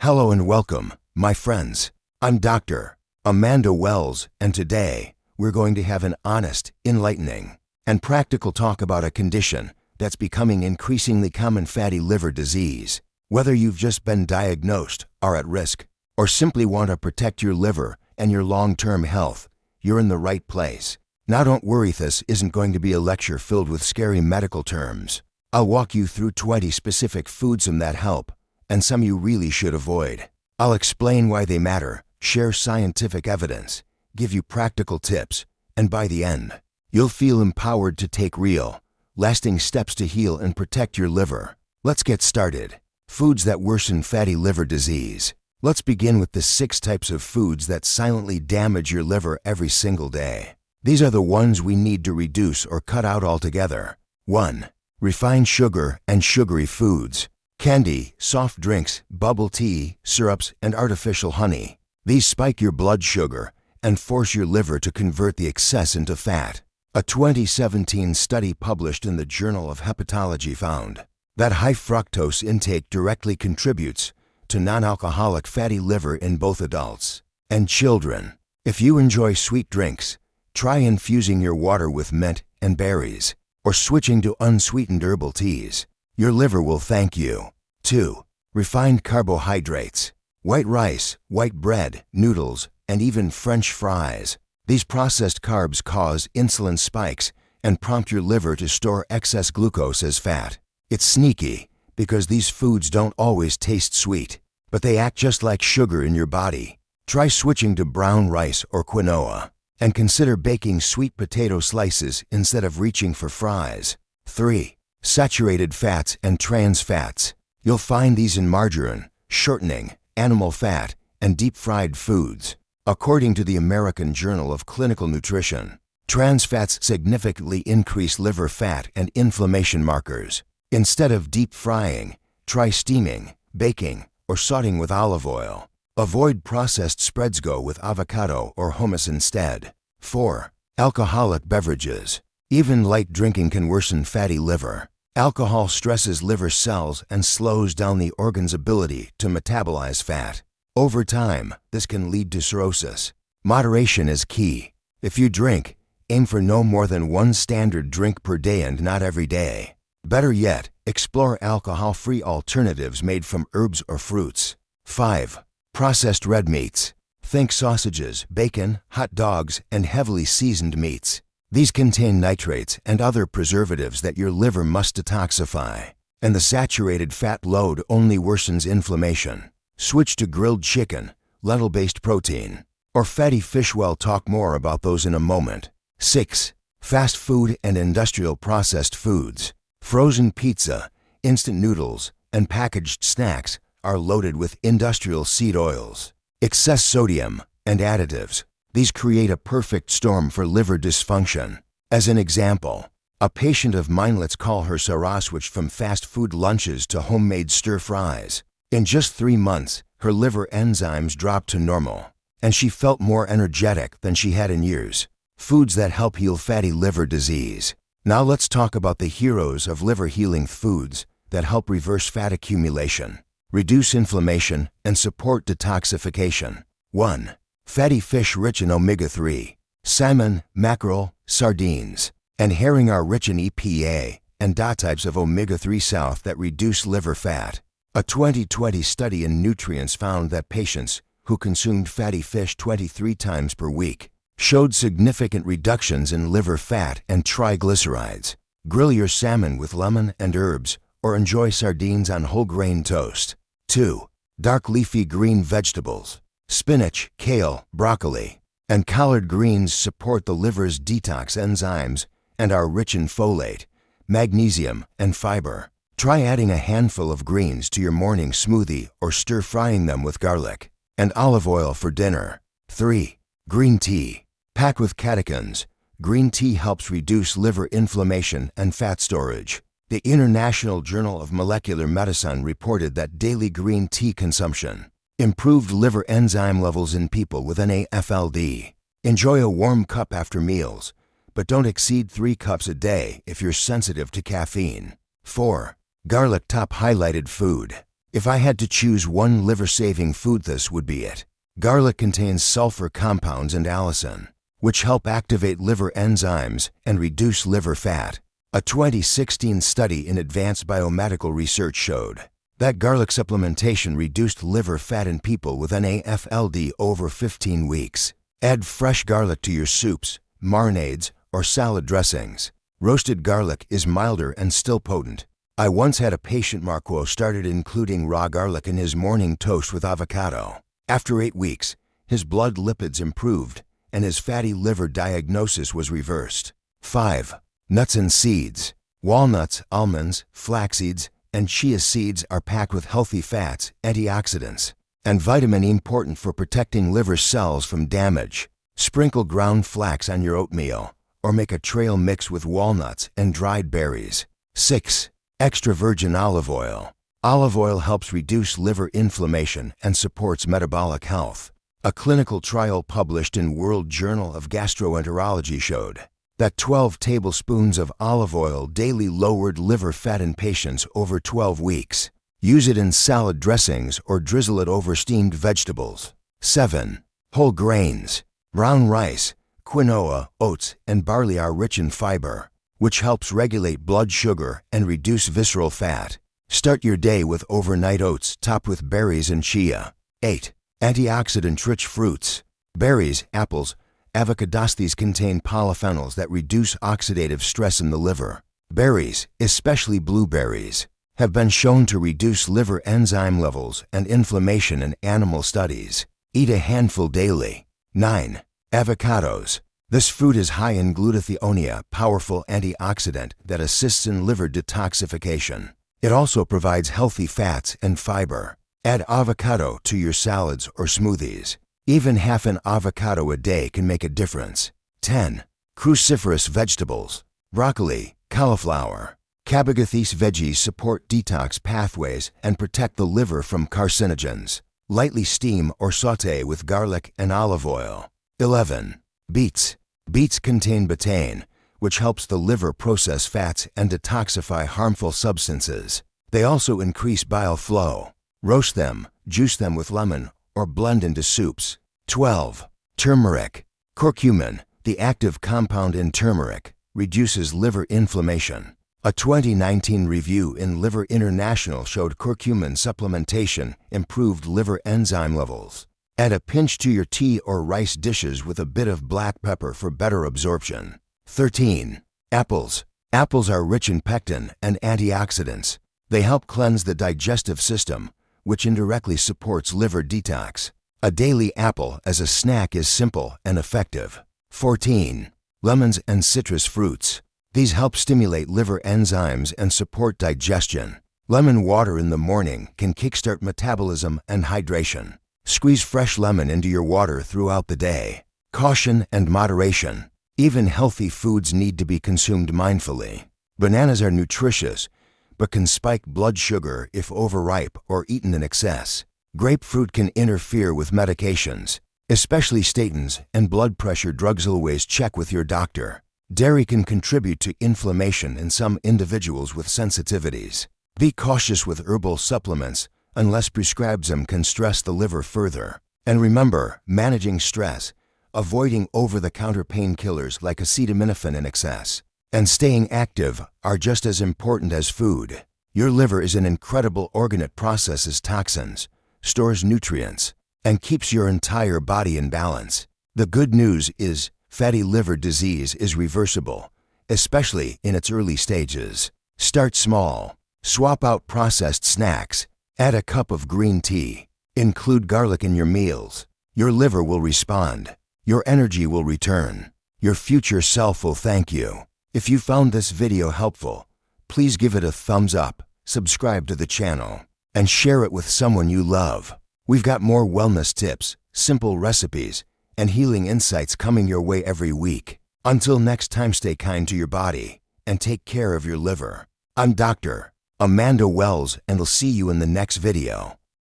Hello and welcome, my friends. I'm Dr. Amanda Wells, and today we're going to have an honest, enlightening, and practical talk about a condition that's becoming increasingly common: fatty liver disease. Whether you've just been diagnosed, are at risk, or simply want to protect your liver and your long-term health, you're in the right place. Now don't worry, this isn't going to be a lecture filled with scary medical terms. I'll walk you through 20 specific foods that help, and some you really should avoid. I'll explain why they matter, share scientific evidence, give you practical tips, and by the end, you'll feel empowered to take real, lasting steps to heal and protect your liver. Let's get started. Foods that worsen fatty liver disease. Let's begin with the 6 types of foods that silently damage your liver every single day. These are the ones we need to reduce or cut out altogether. 1. Refined sugar and sugary foods. Candy, soft drinks, bubble tea, syrups, and artificial honey. These spike your blood sugar and force your liver to convert the excess into fat. A 2017 study published in the Journal of Hepatology found that high fructose intake directly contributes to non-alcoholic fatty liver in both adults and children. If you enjoy sweet drinks, try infusing your water with mint and berries, or switching to unsweetened herbal teas. Your liver will thank you. 2. Refined carbohydrates. White rice, white bread, noodles, and even French fries. These processed carbs cause insulin spikes and prompt your liver to store excess glucose as fat. It's sneaky, because these foods don't always taste sweet, but they act just like sugar in your body. Try switching to brown rice or quinoa, and consider baking sweet potato slices instead of reaching for fries. 3. Saturated fats and trans fats. You'll find these in margarine, shortening, animal fat, and deep-fried foods. According to the American Journal of Clinical Nutrition, trans fats significantly increase liver fat and inflammation markers. Instead of deep frying, try steaming, baking, or sautéing with olive oil. Avoid processed spreads. Go with avocado or hummus instead. 4. Alcoholic beverages. Even light drinking can worsen fatty liver. Alcohol stresses liver cells and slows down the organ's ability to metabolize fat. Over time, this can lead to cirrhosis. Moderation is key. If you drink, aim for no more than 1 standard drink per day and not every day. Better yet, explore alcohol-free alternatives made from herbs or fruits. 5. Processed red meats. Think sausages, bacon, hot dogs, and heavily seasoned meats. These contain nitrates and other preservatives that your liver must detoxify, and the saturated fat load only worsens inflammation. Switch to grilled chicken, lentil-based protein, or fatty fish. We'll talk more about those in a moment. 6. Fast food and industrial processed foods. Frozen pizza, instant noodles, and packaged snacks are loaded with industrial seed oils, excess sodium, and additives. These create a perfect storm for liver dysfunction. As an example, a patient of mine, let's call her Sarah, switched from fast food lunches to homemade stir fries. In just 3 months, her liver enzymes dropped to normal, and she felt more energetic than she had in years. Foods that help heal fatty liver disease. Now let's talk about the heroes of liver healing foods that help reverse fat accumulation, reduce inflammation, and support detoxification. 1. Fatty fish rich in omega-3. Salmon, mackerel, sardines, and herring are rich in EPA and DHA types of omega-3 south that reduce liver fat. A 2020 study in Nutrients found that patients who consumed fatty fish 23 times per week showed significant reductions in liver fat and triglycerides. Grill your salmon with lemon and herbs, or enjoy sardines on whole grain toast. 2. Dark leafy green vegetables. Spinach, kale, broccoli, and collard greens support the liver's detox enzymes and are rich in folate, magnesium, and fiber. Try adding a handful of greens to your morning smoothie or stir-frying them with garlic and olive oil for dinner. 3. Green tea. Packed with catechins, green tea helps reduce liver inflammation and fat storage. The International Journal of Molecular Medicine reported that daily green tea consumption improved liver enzyme levels in people with NAFLD. Enjoy a warm cup after meals, but don't exceed 3 cups a day if you're sensitive to caffeine. 4. Garlic top highlighted food. If I had to choose one liver-saving food, this would be it. Garlic contains sulfur compounds and allicin, which help activate liver enzymes and reduce liver fat. A 2016 study in Advanced Biomedical Research showed that garlic supplementation reduced liver fat in people with NAFLD over 15 weeks. Add fresh garlic to your soups, marinades, or salad dressings. Roasted garlic is milder and still potent. I once had a patient Marco started including raw garlic in his morning toast with avocado. After 8 weeks, his blood lipids improved and his fatty liver diagnosis was reversed. 5. Nuts and seeds. Walnuts, almonds, flax seeds, and chia seeds are packed with healthy fats, antioxidants, and vitamin E important for protecting liver cells from damage. Sprinkle ground flax on your oatmeal or make a trail mix with walnuts and dried berries. 6. Extra virgin olive oil. Olive oil helps reduce liver inflammation and supports metabolic health. A clinical trial published in World Journal of Gastroenterology showed that 12 tablespoons of olive oil daily lowered liver fat in patients over 12 weeks. Use it in salad dressings or drizzle it over steamed vegetables. 7. Whole grains. Brown rice, quinoa, oats, and barley are rich in fiber, which helps regulate blood sugar and reduce visceral fat. Start your day with overnight oats topped with berries and chia. 8. Antioxidant-rich fruits. Berries, apples, avocados. These contain polyphenols that reduce oxidative stress in the liver. Berries, especially blueberries, have been shown to reduce liver enzyme levels and inflammation in animal studies. Eat a handful daily. 9. Avocados. This fruit is high in glutathione, a powerful antioxidant that assists in liver detoxification. It also provides healthy fats and fiber. Add avocado to your salads or smoothies. Even half an avocado a day can make a difference. 10. Cruciferous vegetables. Broccoli, cauliflower, cabbage. These veggies support detox pathways and protect the liver from carcinogens. Lightly steam or saute with garlic and olive oil. 11. Beets. Beets contain betaine, which helps the liver process fats and detoxify harmful substances. They also increase bile flow. Roast them, juice them with lemon, or blend into soups. 12. Turmeric. Curcumin, the active compound in turmeric, reduces liver inflammation. A 2019 review in Liver International showed curcumin supplementation improved liver enzyme levels. Add a pinch to your tea or rice dishes with a bit of black pepper for better absorption. 13. Apples. Apples are rich in pectin and antioxidants. They help cleanse the digestive system, which indirectly supports liver detox. A daily apple as a snack is simple and effective. 14. Lemons and citrus fruits. These help stimulate liver enzymes and support digestion. Lemon water in the morning can kickstart metabolism and hydration. Squeeze fresh lemon into your water throughout the day. Caution and moderation. Even healthy foods need to be consumed mindfully. Bananas are nutritious, but can spike blood sugar if overripe or eaten in excess. Grapefruit can interfere with medications, especially statins and blood pressure drugs. Always check with your doctor. Dairy can contribute to inflammation in some individuals with sensitivities. Be cautious with herbal supplements unless prescribed. Them can stress the liver further. And remember, managing stress, avoiding over-the-counter painkillers like acetaminophen in excess, and staying active are just as important as food. Your liver is an incredible organ. It processes toxins, stores nutrients, and keeps your entire body in balance. The good news is fatty liver disease is reversible, especially in its early stages. Start small. Swap out processed snacks. Add a cup of green tea. Include garlic in your meals. Your liver will respond. Your energy will return. Your future self will thank you. If you found this video helpful, please give it a thumbs up, subscribe to the channel, and share it with someone you love. We've got more wellness tips, simple recipes, and healing insights coming your way every week. Until next time, stay kind to your body and take care of your liver. I'm Dr. Amanda Wells, and I'll see you in the next video.